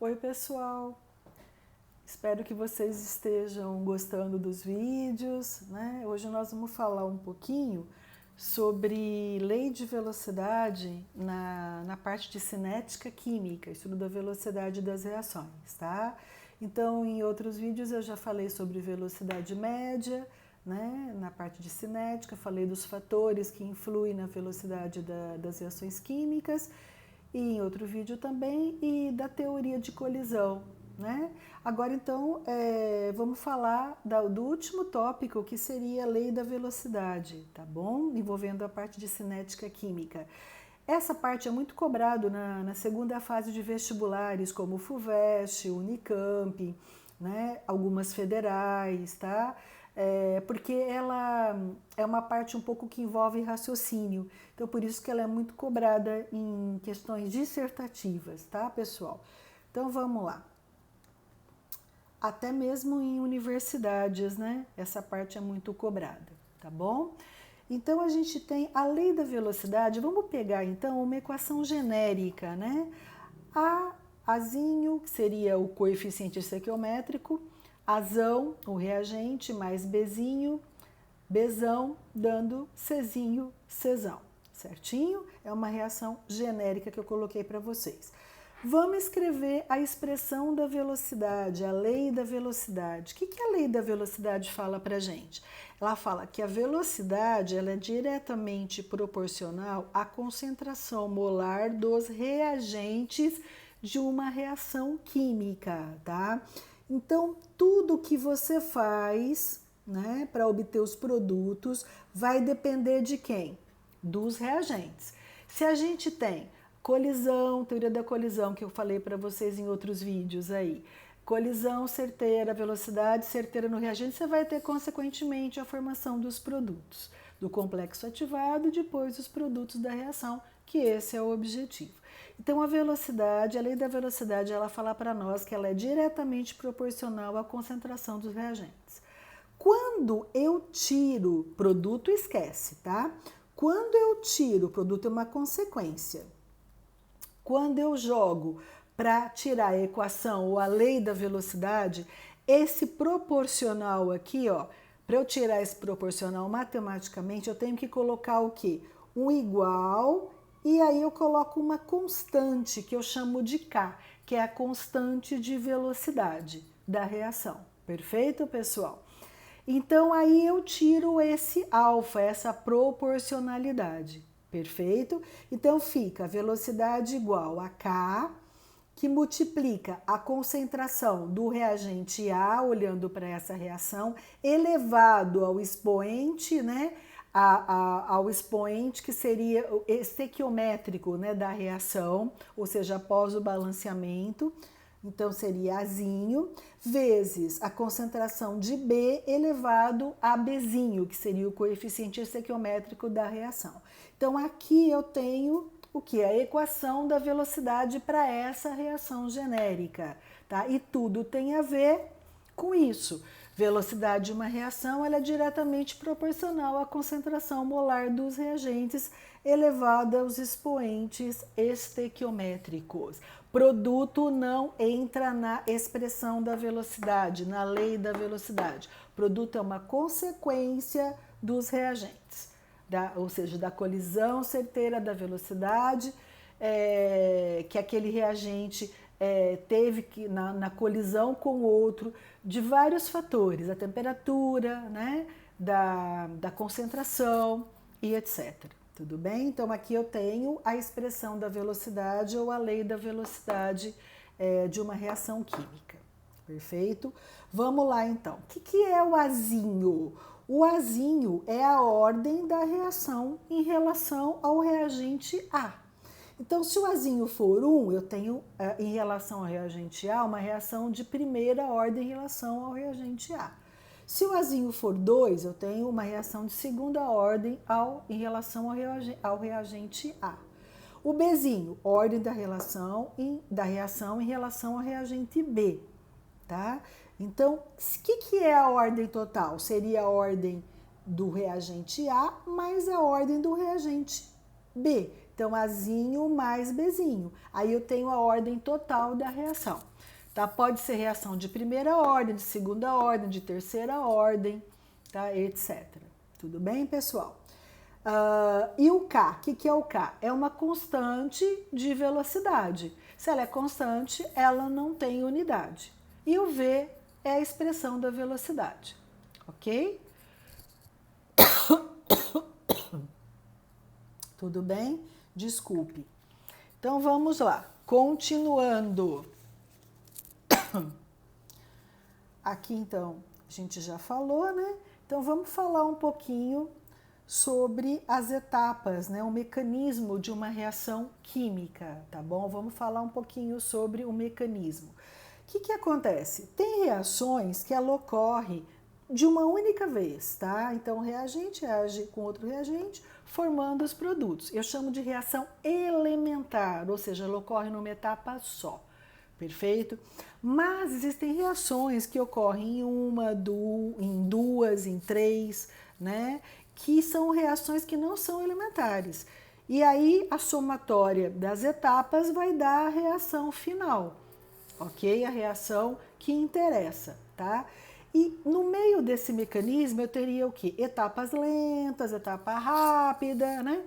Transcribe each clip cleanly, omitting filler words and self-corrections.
Oi, pessoal! Espero que vocês estejam gostando dos vídeos, né? Hoje nós vamos falar um pouquinho sobre lei de velocidade na parte de cinética química, estudo da velocidade das reações, tá? Então, em outros vídeos eu já falei sobre velocidade média, né? Na parte de cinética, falei dos fatores que influem na velocidade das reações químicas, e em outro vídeo também, e da teoria de colisão, né? Agora então vamos falar do último tópico, que seria a lei da velocidade, tá bom? Envolvendo a parte de cinética química. Essa parte é muito cobrado na segunda fase de vestibulares, como o FUVEST, Unicamp, né? Algumas federais, tá? Porque ela é uma parte um pouco que envolve raciocínio. Então, por isso que ela é muito cobrada em questões dissertativas, tá, pessoal? Então, vamos lá. Até mesmo em universidades, né? Essa parte é muito cobrada, tá bom? Então, a gente tem a lei da velocidade. Vamos pegar, então, uma equação genérica, né? Azinho, que seria o coeficiente estequiométrico, Azão, o reagente, mais Bzinho, Bzão, dando Czinho, Czão, certinho? É uma reação genérica que eu coloquei para vocês. Vamos escrever a expressão da velocidade, a lei da velocidade. O que a lei da velocidade fala para a gente? Ela fala que a velocidade ela é diretamente proporcional à concentração molar dos reagentes de uma reação química, tá? Então, tudo que você faz, né, para obter os produtos vai depender de quem? Dos reagentes. Se a gente tem colisão, teoria da colisão, que eu falei para vocês em outros vídeos aí, colisão certeira, velocidade certeira no reagente, você vai ter consequentemente a formação dos produtos, do complexo ativado e depois os produtos da reação, que esse é o objetivo. Então, a velocidade, a lei da velocidade, ela fala para nós que ela é diretamente proporcional à concentração dos reagentes. Quando eu tiro, produto esquece, tá? Quando eu tiro, produto é uma consequência. Quando eu jogo para tirar a equação ou a lei da velocidade, esse proporcional aqui, ó, para eu tirar esse proporcional matematicamente, eu tenho que colocar o quê? Um igual, e aí eu coloco uma constante que eu chamo de K, que é a constante de velocidade da reação. Perfeito, pessoal? Então aí eu tiro esse alfa, essa proporcionalidade. Perfeito? Então fica velocidade igual a K, que multiplica a concentração do reagente A, olhando para essa reação, elevado ao expoente, né? Ao expoente que seria o estequiométrico, né, da reação, ou seja, após o balanceamento. Então, seria Azinho, vezes a concentração de B elevado a Bzinho, que seria o coeficiente estequiométrico da reação. Então, aqui eu tenho o que? A equação da velocidade para essa reação genérica, tá? E tudo tem a ver com isso. Velocidade de uma reação ela é diretamente proporcional à concentração molar dos reagentes elevada aos expoentes estequiométricos. Produto não entra na expressão da velocidade, na lei da velocidade. Produto é uma consequência dos reagentes, ou seja, da colisão certeira da velocidade, que aquele reagente teve que, na colisão com outro, de vários fatores, a temperatura, né, da concentração e etc. Tudo bem? Então, aqui eu tenho a expressão da velocidade ou a lei da velocidade de uma reação química. Perfeito? Vamos lá, então. O que é o Azinho? O Azinho é a ordem da reação em relação ao reagente A. Então, se o Azinho for 1, eu tenho, em relação ao reagente A, uma reação de primeira ordem em relação ao reagente A. Se o Azinho for 2, eu tenho uma reação de segunda ordem em relação ao reagente A. O Bzinho, ordem da reação em relação ao reagente B, tá? Então, o que é a ordem total? Seria a ordem do reagente A mais a ordem do reagente B, Então, Azinho mais Bzinho. Aí eu tenho a ordem total da reação. Tá? Pode ser reação de primeira ordem, de segunda ordem, de terceira ordem, tá? Etc. Tudo bem, pessoal? E o K, o que é o K? É uma constante de velocidade. Se ela é constante, ela não tem unidade. E o V é a expressão da velocidade, ok? Tudo bem? Desculpe. Então vamos lá, continuando. Aqui então a gente já falou, né? Então vamos falar um pouquinho sobre as etapas, né? O mecanismo de uma reação química, tá bom? Vamos falar um pouquinho sobre o mecanismo. O que acontece? Tem reações que ela ocorre de uma única vez, tá? Então o reagente reage com outro reagente, formando os produtos. Eu chamo de reação elementar, ou seja, ela ocorre numa etapa só. Perfeito? Mas existem reações que ocorrem em duas, em três, né? Que são reações que não são elementares. E aí a somatória das etapas vai dar a reação final, ok? A reação que interessa, tá? E no meio desse mecanismo eu teria o quê? Etapas lentas, etapa rápida, né?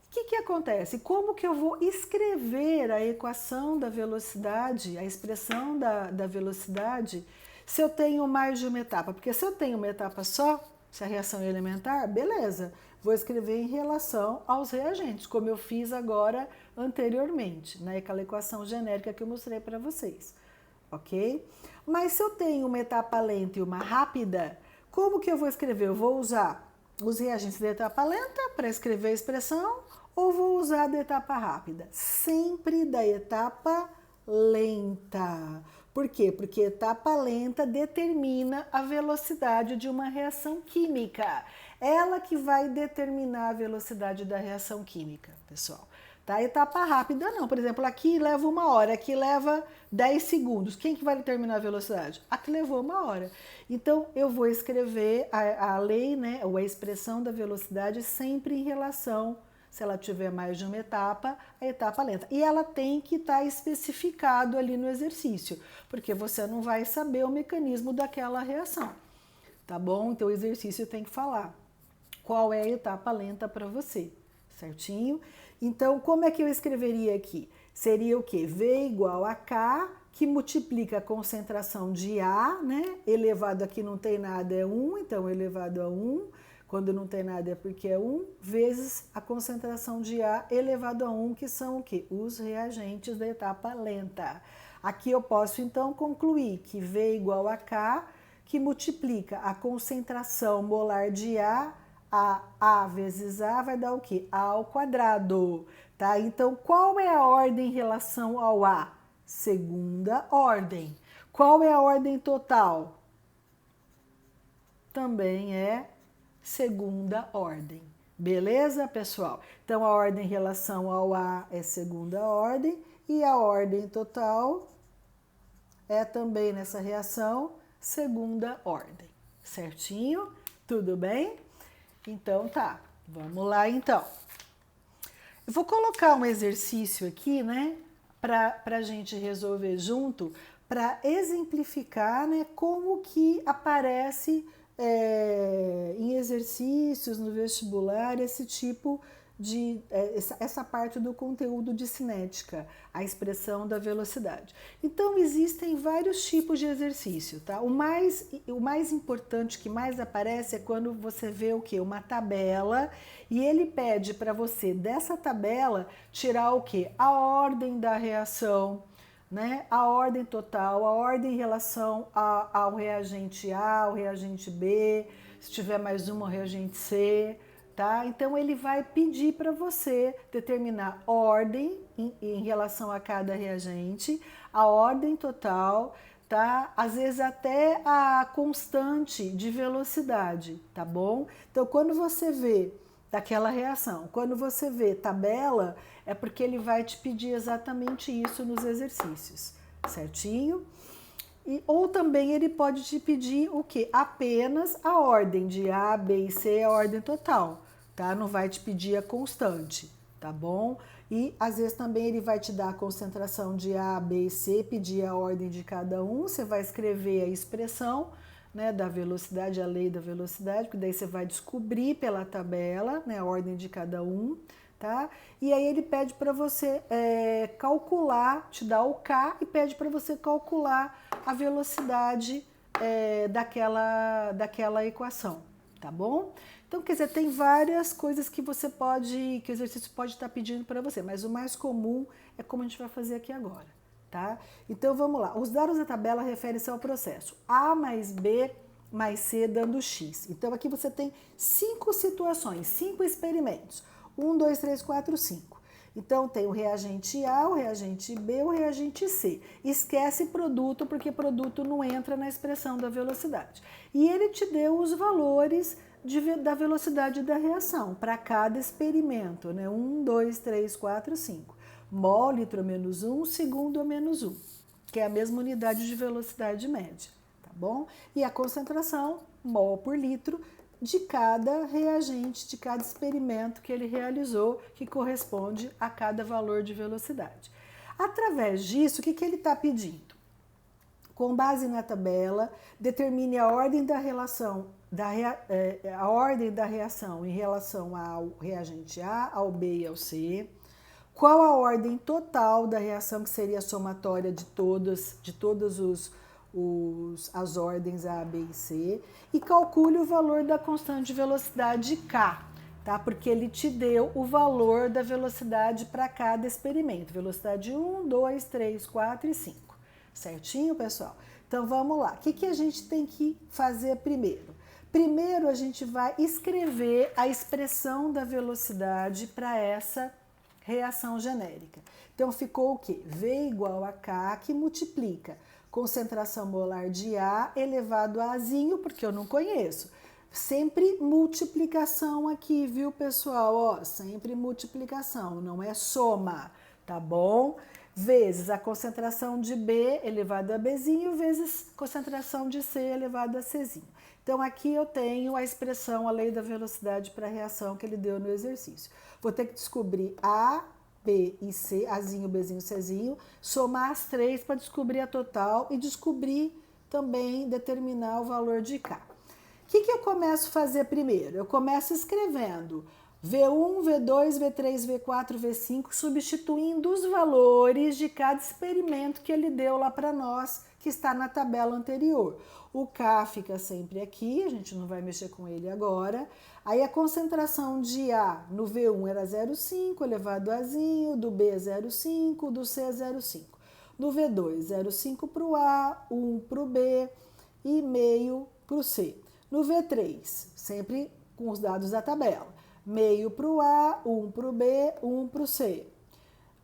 O que acontece? Como que eu vou escrever a equação da velocidade, a expressão da velocidade, se eu tenho mais de uma etapa? Porque se eu tenho uma etapa só, se a reação é elementar, beleza, vou escrever em relação aos reagentes, como eu fiz agora anteriormente, né? Aquela equação genérica que eu mostrei para vocês, ok? Mas se eu tenho uma etapa lenta e uma rápida, como que eu vou escrever? Eu vou usar os reagentes da etapa lenta para escrever a expressão ou vou usar da etapa rápida? Sempre da etapa lenta. Por quê? Porque etapa lenta determina a velocidade de uma reação química. Ela que vai determinar a velocidade da reação química, pessoal. Tá? Etapa rápida não. Por exemplo, aqui leva 1 hora, aqui leva 10 segundos. Quem que vai determinar a velocidade? Aqui levou 1 hora. Então, eu vou escrever a lei, né, ou a expressão da velocidade sempre em relação, se ela tiver mais de uma etapa, a etapa lenta. E ela tem que estar especificado ali no exercício, porque você não vai saber o mecanismo daquela reação, tá bom? Então, o exercício tem que falar qual é a etapa lenta para você, certinho? Então, como é que eu escreveria aqui? Seria o quê? V igual a K, que multiplica a concentração de A, né? Elevado aqui não tem nada, é 1, então elevado a 1. Quando não tem nada é porque é 1, vezes a concentração de A elevado a 1, que são o quê? Os reagentes da etapa lenta. Aqui eu posso, então, concluir que V igual a K, que multiplica a concentração molar de A vezes A vai dar o quê? A ao quadrado, tá? Então, qual é a ordem em relação ao A? Segunda ordem. Qual é a ordem total? Também é segunda ordem. Beleza, pessoal? Então, a ordem em relação ao A é segunda ordem e a ordem total é também nessa reação segunda ordem. Certinho? Tudo bem? Então tá, vamos lá então. Eu vou colocar um exercício aqui, né, para a gente resolver junto, para exemplificar, né, como que aparece em exercícios no vestibular esse tipo de essa parte do conteúdo de cinética, a expressão da velocidade. Então existem vários tipos de exercício, tá? O mais importante que mais aparece é quando você vê o quê? Uma tabela e ele pede para você dessa tabela tirar o quê? A ordem da reação, né? A ordem total, a ordem em relação ao reagente A, ao reagente B, se tiver mais uma, ao reagente C. Tá? Então, ele vai pedir para você determinar ordem em relação a cada reagente, a ordem total, tá? Às vezes até a constante de velocidade, tá bom? Então, quando você vê daquela reação, quando você vê tabela, é porque ele vai te pedir exatamente isso nos exercícios, certinho? Ou também ele pode te pedir o quê? Apenas a ordem de A, B e C, a ordem total, tá? Não vai te pedir a constante, tá bom? E às vezes também ele vai te dar a concentração de A, B e C, pedir a ordem de cada um, você vai escrever a expressão, né, da velocidade, a lei da velocidade, porque daí você vai descobrir pela tabela, né, a ordem de cada um, tá? E aí ele pede para você calcular, te dá o K e pede para você calcular a velocidade daquela equação, tá bom? Então, quer dizer, tem várias coisas que você pode, que o exercício pode estar pedindo para você, mas o mais comum é como a gente vai fazer aqui agora, tá? Então, vamos lá. Os dados da tabela referem-se ao processo A mais B mais C dando X. Então, aqui você tem 5 situações, 5 experimentos. 1, 2, 3, 4, 5. Então, tem o reagente A, o reagente B, o reagente C. Esquece produto, porque produto não entra na expressão da velocidade. E ele te deu os valores da velocidade da reação para cada experimento, né? 1, 2, 3, 4, 5. Mol, litro menos 1, segundo menos 1, que é a mesma unidade de velocidade média, tá bom? E a concentração, mol por litro, de cada reagente, de cada experimento que ele realizou, que corresponde a cada valor de velocidade. Através disso, o que ele está pedindo? Com base na tabela, determine a ordem da relação, a ordem da reação em relação ao reagente A, ao B e ao C. Qual a ordem total da reação, que seria a somatória de todas as ordens A, B e C, e calcule o valor da constante de velocidade K, tá? Porque ele te deu o valor da velocidade para cada experimento, velocidade 1, 2, 3, 4 e 5. Certinho, pessoal? Então, vamos lá. O que a gente tem que fazer primeiro? Primeiro, a gente vai escrever a expressão da velocidade para essa reação genérica. Então, ficou o quê? V igual a K, que multiplica concentração molar de A elevado a Azinho, porque eu não conheço. Sempre multiplicação aqui, viu, pessoal? Ó, sempre multiplicação, não é soma, tá bom? Vezes a concentração de B elevado a Bzinho, vezes concentração de C elevado a Czinho. Então, aqui eu tenho a expressão, a lei da velocidade para a reação que ele deu no exercício. Vou ter que descobrir A, B e C, Azinho, Bzinho, Czinho, somar as três para descobrir a total e descobrir também, determinar o valor de K. O que eu começo a fazer primeiro? Eu começo escrevendo V1, V2, V3, V4, V5, substituindo os valores de cada experimento que ele deu lá para nós, que está na tabela anterior. O K fica sempre aqui, a gente não vai mexer com ele agora. Aí a concentração de A no V1 era 0,5 elevado a Zinho, do B é 0,5, do C é 0,5. No V2, 0,5 para o A, 1 para o B e meio para o C. No V3, sempre com os dados da tabela, meio para o A, 1 para o B, 1 para o C.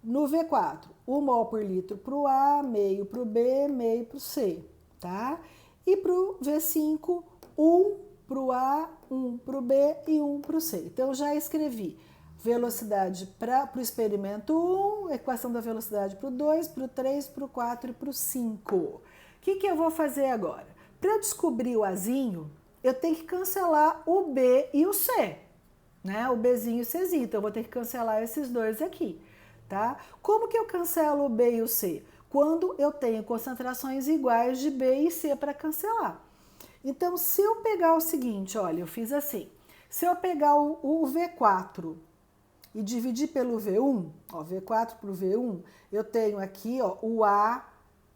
No V4, 1 mol por litro para o A, meio para o B, meio para o C, tá? E para o V5, 1 para o A, 1 para o B e 1 para o C. Então, eu já escrevi velocidade para o experimento 1, equação da velocidade para o 2, para o 3, para o 4 e para o 5. O que eu vou fazer agora? Para eu descobrir o Azinho, eu tenho que cancelar o B e o C, né? O Bzinho e o Czinho. Então, eu vou ter que cancelar esses dois aqui, tá? Como que eu cancelo o B e o C? Quando eu tenho concentrações iguais de B e C para cancelar. Então, se eu pegar o seguinte, olha, eu fiz assim. Se eu pegar o V4 e dividir pelo V1, ó, V4 para o V1, eu tenho aqui, ó, o A,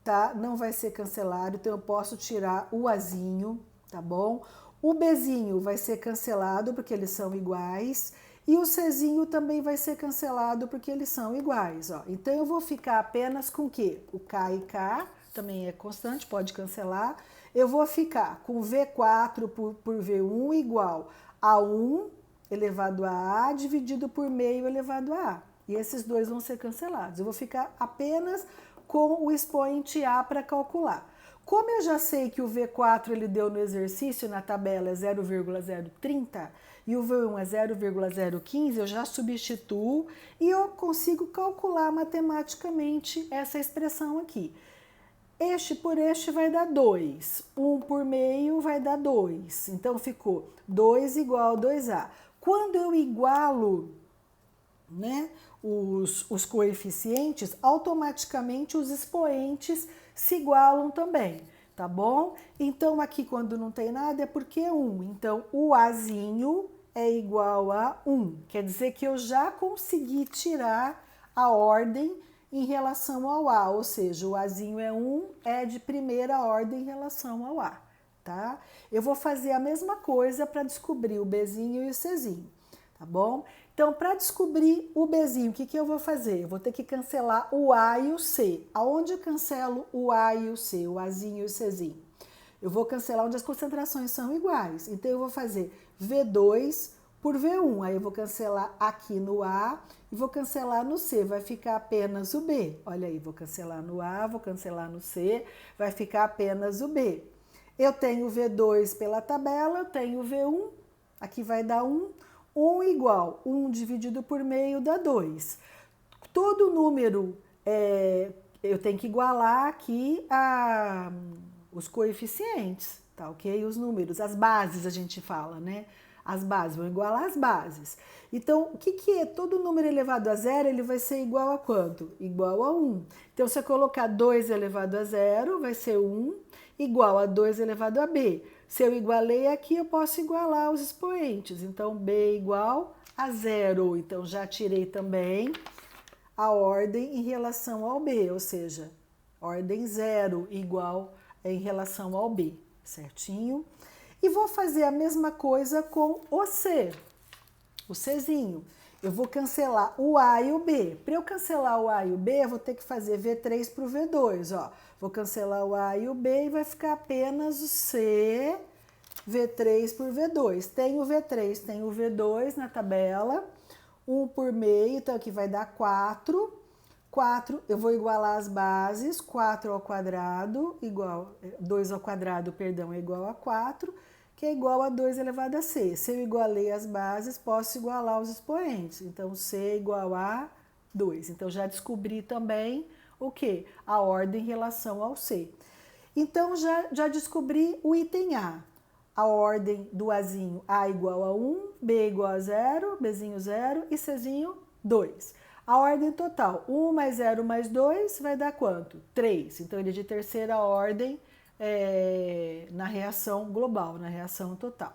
tá? Não vai ser cancelado, então eu posso tirar o Azinho, tá bom? O Bzinho vai ser cancelado porque eles são iguais. E o Czinho também vai ser cancelado porque eles são iguais, ó. Então, eu vou ficar apenas com o quê? O K e K, também é constante, pode cancelar. Eu vou ficar com V4 por V1 igual a 1 elevado a A dividido por meio elevado a A. E esses dois vão ser cancelados. Eu vou ficar apenas com o expoente A para calcular. Como eu já sei que o V4 ele deu no exercício, na tabela é 0,030 e o V1 é 0,015, eu já substituo e eu consigo calcular matematicamente essa expressão aqui. Este por este vai dar 2, 1 por meio vai dar 2, então ficou 2 igual a 2A. Quando eu igualo né, os coeficientes, automaticamente os expoentes se igualam também, tá bom? Então, aqui quando não tem nada é porque é 1. Então, o Azinho é igual a 1. Quer dizer que eu já consegui tirar a ordem em relação ao A, ou seja, o Azinho é 1, é de primeira ordem em relação ao A, tá? Eu vou fazer a mesma coisa para descobrir o Bzinho e o Czinho, tá bom? Então, para descobrir o Bzinho, o que eu vou fazer? Eu vou ter que cancelar o A e o C. Aonde eu cancelo o A e o C, o Azinho e o Czinho? Eu vou cancelar onde as concentrações são iguais. Então, eu vou fazer V2 por V1. Aí eu vou cancelar aqui no A e vou cancelar no C. Vai ficar apenas o B. Olha aí, vou cancelar no A, vou cancelar no C, vai ficar apenas o B. Eu tenho V2 pela tabela, eu tenho V1, aqui vai dar 1. 1 igual 1 dividido por meio dá 2. Todo número, eu tenho que igualar aqui os coeficientes, tá ok? Os números, as bases a gente fala, né? As bases, vão igualar as bases. Então, o que é? Todo número elevado a zero, ele vai ser igual a quanto? Igual a 1. Então, se eu colocar 2 elevado a zero, vai ser 1, igual a 2 elevado a b. Se eu igualei aqui, eu posso igualar os expoentes. Então, b igual a 0. Então, já tirei também a ordem em relação ao b, ou seja, ordem 0 igual em relação ao b, certinho? E vou fazer a mesma coisa com o C, o Czinho. Eu vou cancelar o A e o B. Para eu cancelar o A e o B, eu vou ter que fazer V3 para o V2, ó. Vou cancelar o A e o B e vai ficar apenas o C, V3 por V2. Tem o V3, tem o V2 na tabela, 1 por meio, então aqui vai dar 4. 4, eu vou igualar as bases, 4 ao quadrado, igual, 2 ao quadrado, perdão, é igual a 4, que é igual a 2 elevado a C. Se eu igualei as bases, posso igualar os expoentes. Então, C é igual a 2. Então, já descobri também o quê? A ordem em relação ao C. Então, já descobri o item A. A ordem do Azinho, A igual a 1, B igual a 0, Bzinho 0 e Czinho 2. A ordem total, 1 mais 0 mais 2 vai dar quanto? 3. Então, ele é de terceira ordem na reação global, na reação total. O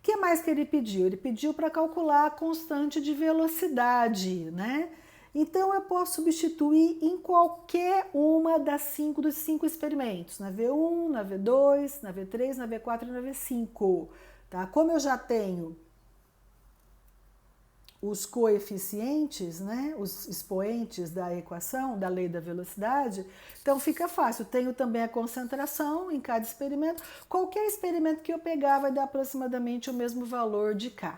que mais que ele pediu? Ele pediu para calcular a constante de velocidade, né? Então, eu posso substituir em qualquer uma dos 5 experimentos, na V1, na V2, na V3, na V4 e na V5, tá? Como eu já tenho os coeficientes, né, os expoentes da equação, da lei da velocidade, então fica fácil. Tenho também a concentração em cada experimento. Qualquer experimento que eu pegar vai dar aproximadamente o mesmo valor de K,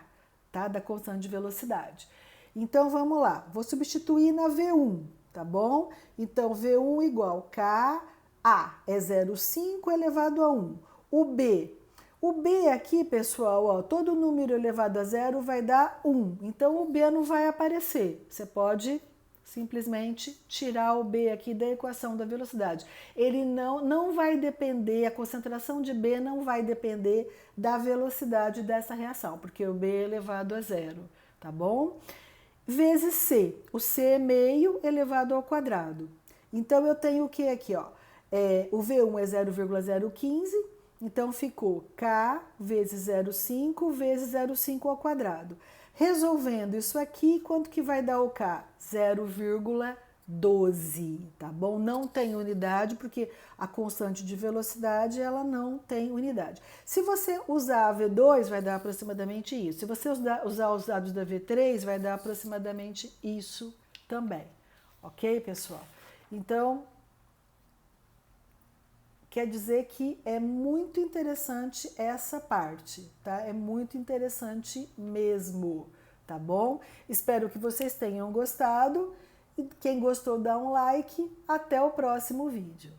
tá? Da constante de velocidade. Então, vamos lá. Vou substituir na V1, tá bom? Então, V1 igual K, A é 0,5 elevado a 1. O B aqui, pessoal, ó, todo número elevado a 0 vai dar 1. Então, o B não vai aparecer. Você pode simplesmente tirar o B aqui da equação da velocidade. Ele não vai depender, a concentração de B não vai depender da velocidade dessa reação, porque o B é elevado a 0, tá bom? Vezes C. O C é meio elevado ao quadrado. Então, eu tenho o que aqui, ó? O V1 é 0,015, então ficou K vezes 0,5 vezes 0,5 ao quadrado. Resolvendo isso aqui, quanto que vai dar o K? 0,12, tá bom? Não tem unidade, porque a constante de velocidade, ela não tem unidade. Se você usar a V2, vai dar aproximadamente isso. Se você usar os dados da V3, vai dar aproximadamente isso também. Ok, pessoal? Então, quer dizer que é muito interessante essa parte, tá? É muito interessante mesmo, tá bom? Espero que vocês tenham gostado. E quem gostou, dá um like. Até o próximo vídeo.